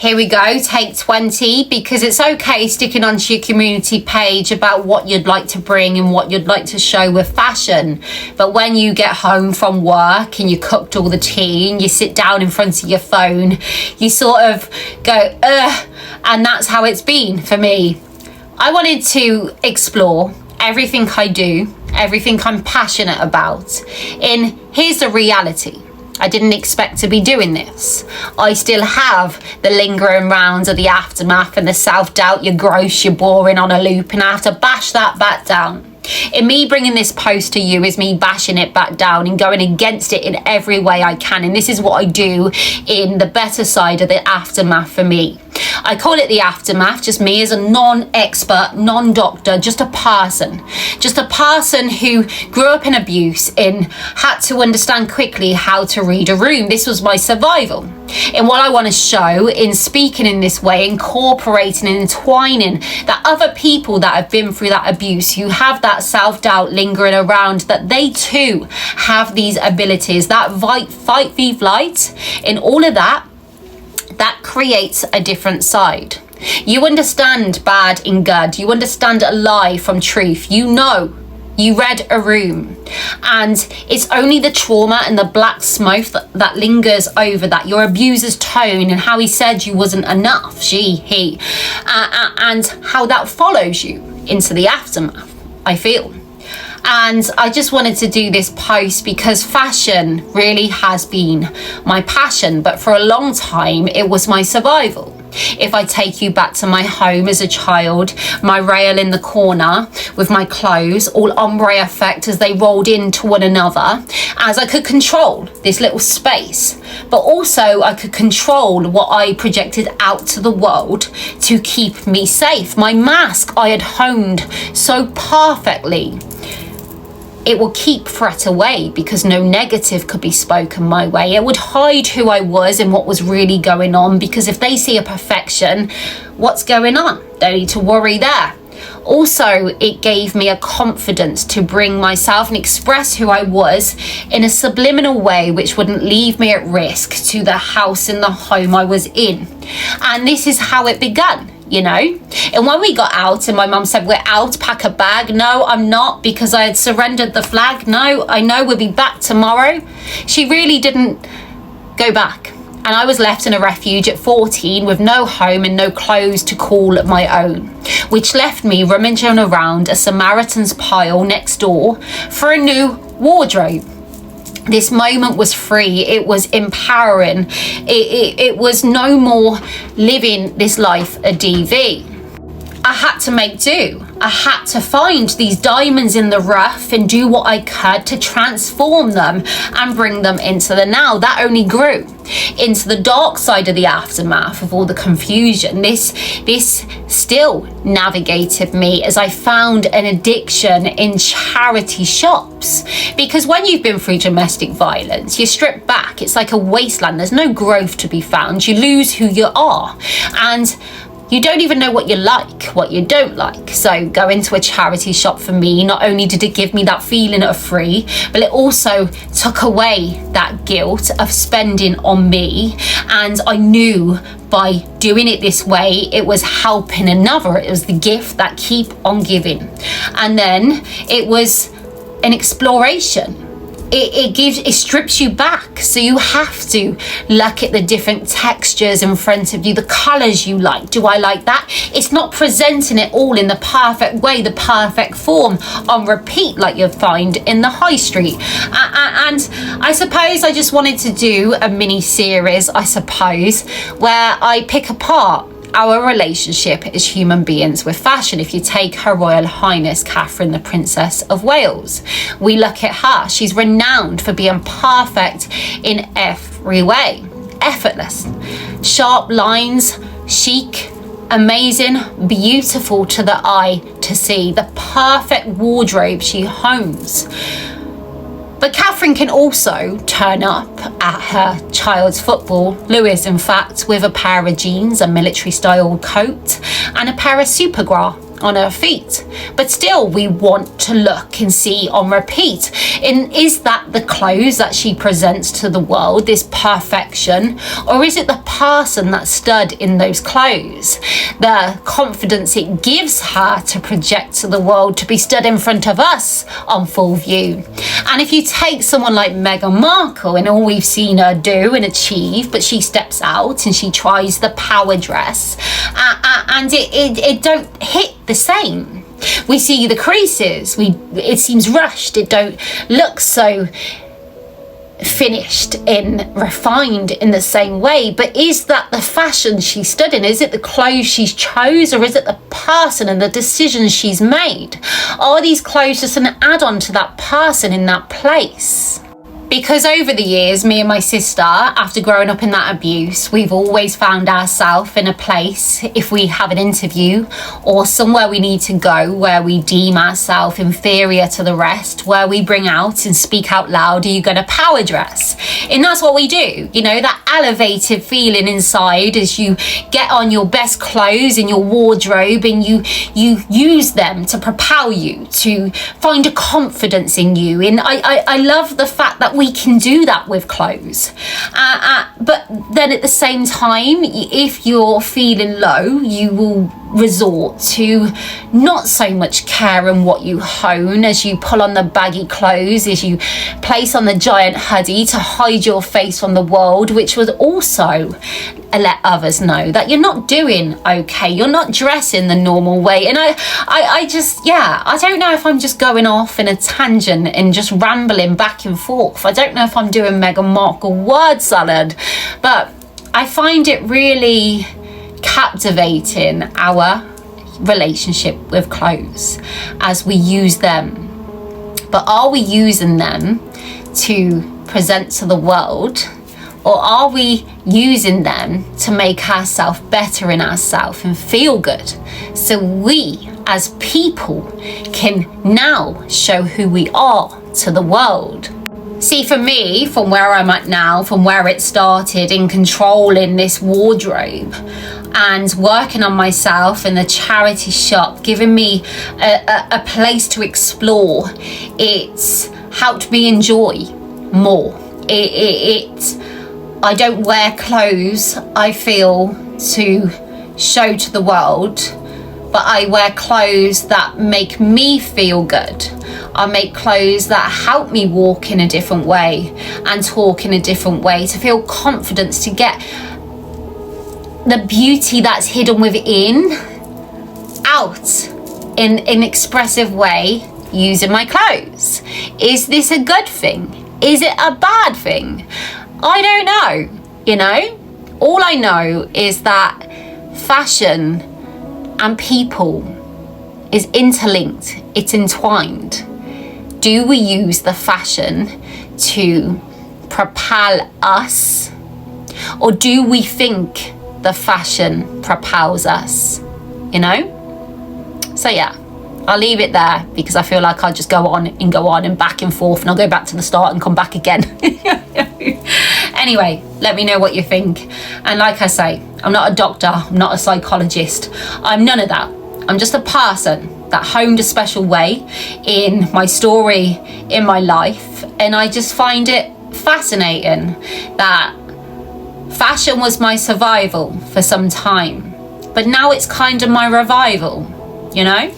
Here we go, take 20, because it's okay sticking onto your community page about what you'd like to bring and what you'd like to show with fashion. But when you get home from work and you cooked all the tea and you sit down in front of your phone, you sort of go, ugh, and that's how it's been for me. I wanted to explore everything I do, everything I'm passionate about. And here's the reality. I didn't expect to be doing this. I still have the lingering rounds of the aftermath and the self-doubt, you're gross, you're boring on a loop, and I have to bash that back down. In me bringing this post to you is me bashing it back down and going against it in every way I can. And this is what I do in the better side of the aftermath for me. I call it the aftermath, just me as a non-expert, non-doctor, just a person who grew up in abuse and had to understand quickly how to read a room. This was my survival. And what I want to show in speaking in this way, incorporating and entwining that other people that have been through that abuse, who have that self-doubt lingering around, that they too have these abilities, that fight, v flight, and all of that creates a different side. You understand bad and good. You understand a lie from truth. You know, you read a room, and it's only the trauma and the black smoke that lingers over that. Your abuser's tone and how he said you wasn't enough, he, and how that follows you into the aftermath, I feel. And I just wanted to do this post because fashion really has been my passion, but for a long time it was my survival. If I take you back to my home as a child, my rail in the corner with my clothes, all ombre effect as they rolled into one another, as I could control this little space, but also I could control what I projected out to the world to keep me safe. My mask I had honed so perfectly. It will keep threat away because no negative could be spoken my way. It would hide who I was and what was really going on, because if they see a perfection, what's going on? Don't need to worry there. Also, it gave me a confidence to bring myself and express who I was in a subliminal way which wouldn't leave me at risk to the house and the home I was in. And this is how it began. You know, and when we got out and my mum said, we're out, pack a bag. No, I'm not, because I had surrendered the flag. No, I know we'll be back tomorrow. She really didn't go back. And I was left in a refuge at 14 with no home and no clothes to call my own, which left me rummaging around a Samaritan's pile next door for a new wardrobe. This moment was free. It was empowering. It was no more living this life a DV. I had to make do. I had to find these diamonds in the rough and do what I could to transform them and bring them into the now. That only grew into the dark side of the aftermath of all the confusion. This still navigated me as I found an addiction in charity shops. Because when you've been through domestic violence, you're stripped back. It's like a wasteland. There's no growth to be found. You lose who you are. And you don't even know what you like, what you don't like. So going to a charity shop for me, not only did it give me that feeling of free, but it also took away that guilt of spending on me. And I knew by doing it this way, it was helping another. It was the gift that keep on giving. And then it was an exploration. It strips you back, so you have to look at the different textures in front of you, the colors you like. Do I like that? It's not presenting it all in the perfect way, the perfect form on repeat like you'll find in the high street. And I suppose I just wanted to do a mini series, I suppose, where I pick apart our relationship as human beings with fashion. If you take Her Royal Highness Catherine, the Princess of Wales, we look at her. She's renowned for being perfect in every way. Effortless, sharp lines, chic, amazing, beautiful to the eye to see. The perfect wardrobe she hones. But Catherine can also turn up at her child's football, Lewis in fact, with a pair of jeans, a military style coat and a pair of Supergra on her feet, but still we want to look and see on repeat. And is that the clothes that she presents to the world, this perfection, or is it the person that stood in those clothes, the confidence it gives her to project to the world, to be stood in front of us on full view? And if you take someone like Meghan Markle and all we've seen her do and achieve, but she steps out and she tries the power dress, and it don't hit the same. We see the creases, it seems rushed, it don't look so finished and refined in the same way. But is that the fashion she stood in? Is it the clothes she's chose, or is it the person and the decisions she's made? Are these clothes just an add-on to that person in that place? Because over the years, me and my sister, after growing up in that abuse, we've always found ourselves in a place, if we have an interview or somewhere we need to go where we deem ourselves inferior to the rest, where we bring out and speak out loud, are you going to power dress? And that's what we do. You know, that elevated feeling inside as you get on your best clothes in your wardrobe and you use them to propel you, to find a confidence in you. And I love the fact that we can do that with clothes, but then at the same time, if you're feeling low, you will resort to not so much care in what you own, as you pull on the baggy clothes, as you place on the giant hoodie to hide your face from the world, which would also let others know that you're not doing okay, you're not dressing the normal way. And I just, I don't know if I'm just going off in a tangent and just rambling back and forth. I don't know if I'm doing Meghan Markle word salad, but I find it really captivating, our relationship with clothes as we use them. But are we using them to present to the world, or are we using them to make ourselves better in ourselves and feel good, so we as people can now show who we are to the world? See, for me, from where I'm at now, from where it started in controlling this wardrobe and working on myself in the charity shop, giving me a place to explore, it's helped me enjoy more. I don't wear clothes, I feel, to show to the world, but I wear clothes that make me feel good. I make clothes that help me walk in a different way and talk in a different way, to feel confidence, to get the beauty that's hidden within out in an expressive way using my clothes. Is this a good thing? Is it a bad thing? I don't know, you know? All I know is that fashion and people is interlinked, it's entwined. Do we use the fashion to propel us, or do we think the fashion propels us, you know? So yeah, I'll leave it there because I feel like I'll just go on and back and forth, and I'll go back to the start and come back again. Anyway, let me know what you think. And like I say, I'm not a doctor, I'm not a psychologist, I'm none of that. I'm just a person that honed a special way in my story, in my life, and I just find it fascinating that fashion was my survival for some time, but now it's kind of my revival, you know?